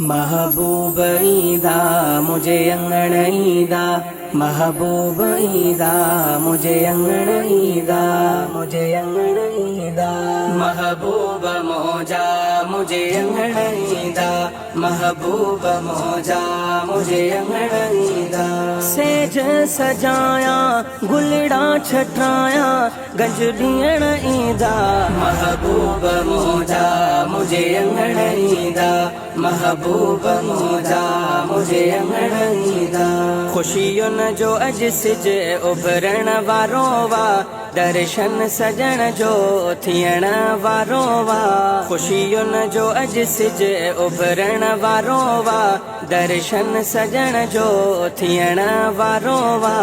महबूब ईदा मुझे अंगण ईदा, महबूब ईदा मुझे अंगण ईदा, मुझे अंगण ईदा। महबूब मौजा मुझे अंगण ईदा, महबूब मौजा मुझे अंगण ईदा। सेज सजाया गुलड़ा छटाया गंज ॾियण ईदा, महबूब मौजा मुझे अंगण ईदा, महबूब मौजा मुझे अंगण ईदा। खुशियुनि जो अॼु सिज उभरण वारो वा, दर्शन सजण जो थियण वारो वा। खुशियुनि जो अॼु सिज उभरण वारो वा, दर्शन सजण जो थियण वारो वा।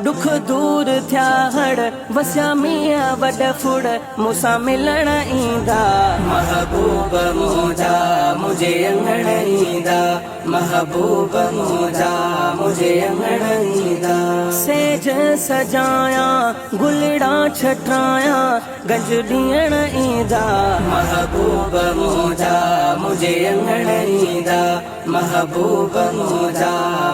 दुख दूर थिया हड़ वसिया मिया वॾ फुड़ मूंसां मिलण ईंदा, महबूब मौजा मुझे अंगण ईंदा, महबूब मौजा मुझे अंगण ईंदा। सेज सजाया गुलड़ा छटाया गंज ॾियण ईंदा, महबूब मौजा मुझे अंगण ईंदा, महबूब मौजा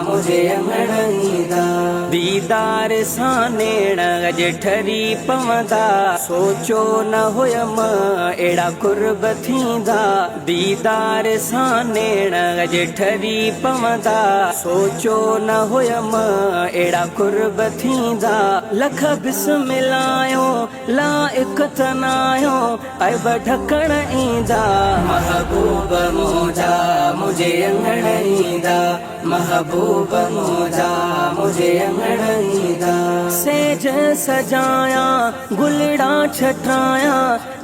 मुझे अंगण ईंदा। दीदार सां नेण अॼु ठरी पवंदा, सोचो न हुयम अहिड़ा कुर्ब थींदा। दीदार सां नेण अॼु ठरी पवंदा, सोचो न हुयम अहिड़ा कुर्ब थींदा। लख बिस्मिल्लायो ला इख्तनायो ऐब ढकण ईंदा, महबूब मौजा मुझे अंगण ईंदा, महबूब मौजा मुझे अंगण ईंदा। सेज सजाया गुलड़ा छटाया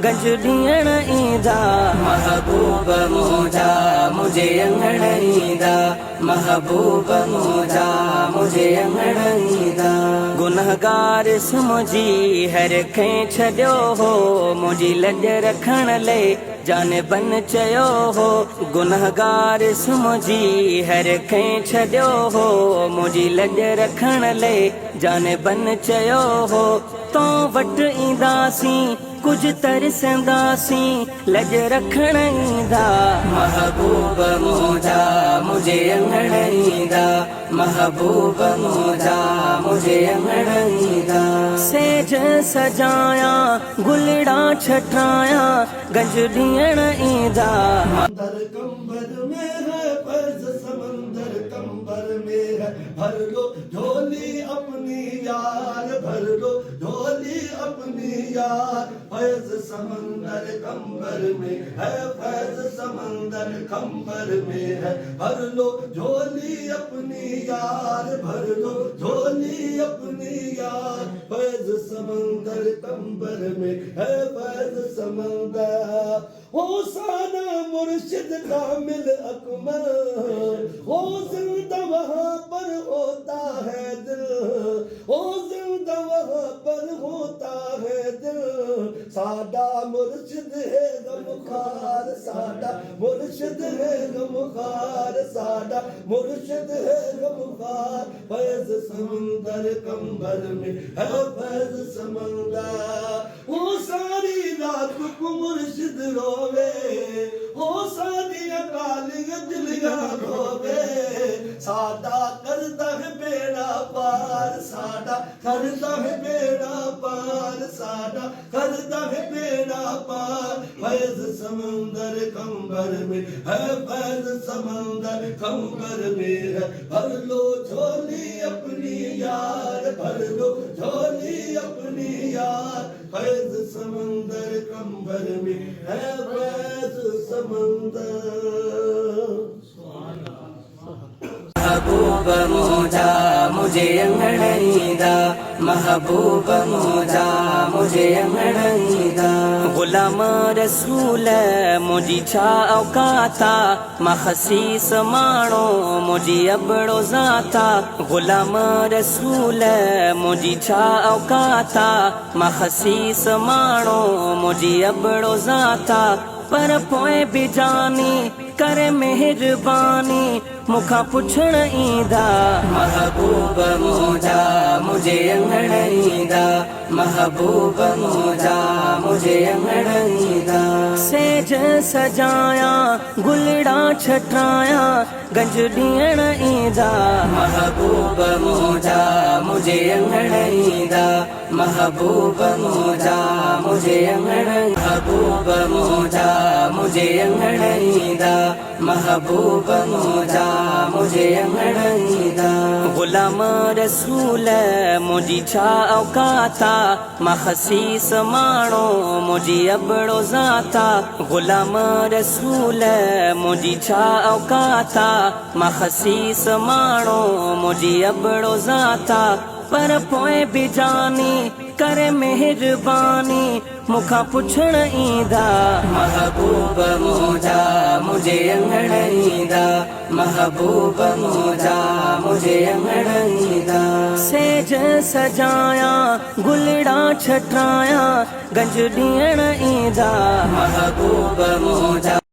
गंज ॾियण ईंदा, महबूब मौजा मुझे अंगण ईंदा, महबूब मौजा मुझे अंगण ईंदा। गुनहगार मुंहिंजी हर कंहिं छॾियो हो, मुंहिंजी लॼ रखण लाइ जानबन चयो हो। गुनहगार मुंहिंजी हर कंहिं छॾियो हो, मुंहिंजी लॼ रखण लाइ जानबन चयो हो। तो वटि ईंदासीं कुछ तरसंदासीं लॼ रखण ईंदा, महबूब मौजा मुझे अंगण ईंदा, महबूब मौजा मुझे अंगण ईंदा। सेज सजाया गुलड़ा छटाया गंज ॾियण ईंदा। समंदर कंबर में है फैज़, समंदर कंबर में है भर लो झोली अपनी यार, भर लो झोली अपनी यार। फैज़ समंदर कंबर में है, फैज़ समंदर कंबर में है भर लो झोली अपनी यार, भर लो झोली अपनी यार। फैज़ समंदर कंबर में है, फैज़ समंदर। हो साना मुर्शिद कामिल अकमल, हो जिंदा वहाँ पर होता है दिल, हो जिंदा वहाँ पर होता है दिल। साडा मुर्शिद है गमखार, साडा मुर्शिद है गमखार, साडा मुर्शिद है गमखार। फैज़ समंदर कंबर में है, फैज़ समंदर। वो सारी रात को मुर्शिद रोवे, हो सारी अकालियां दिलियां रोवे। साडा करदा है बेड़ा पार, साडा करदा है बेड़ा पार, साडा करदा है बेड़ा पार। फैज़ समंदर कंबर में है, फैज़ समंदर कंबर में है भर लो झोली अपनी यार, भर लो झोली अपनी यार। फैज़ समंदर कंबर में है, फैज़ समंदर। महबूब मौजा मुझे अंगण ईंदा, महबूब मौजा मुझे अंगण ईंदा। गुलाम रसूल मुंहिंजी छा औकाता, मां ख़सीस माण्हू मुंहिंजी अबड़ो ज़ाता। गुलाम रसूल मुंहिंजी छा औकाता, मां ख़सीस माण्हू मुंहिंजी अबड़ो ज़ाता। पर पोइ बि जानी करे मेहरबानी मुखा पुछण ईंदा, महबूब मौजा मुझे अंगण ईंदा, महबूब मोजा मुझे अंगड़ीदा सेज सजाया गुलड़ा छटाया गंज ॾियण ईंदा महबूब मोजा मुझे अंगड़ीदा महबूब मोजा मुझे अंगड़ीदा महबूब मोजा मुझे अंगड़ीदा महबूब मोजा मुझे अंगड़ीदा गुलाम रसूल मुझी छा औकाता मखसीस माणो मुझी अबड़ो ज़ाता गुलाम रसूल मुझी छा औकाता मखसीस माणो मुझी अबड़ो ज़ाता पर पोइ बि जानी करे मेहरबानी मुखा पुछण ईंदा महबूब मोजा मुझे अंगड़ीदा महबूब मोजा मुझे अंगड़ीदा सेज सजाया गुलड़ा छटाया गंज ॾियण ईंदा महबूब मोजा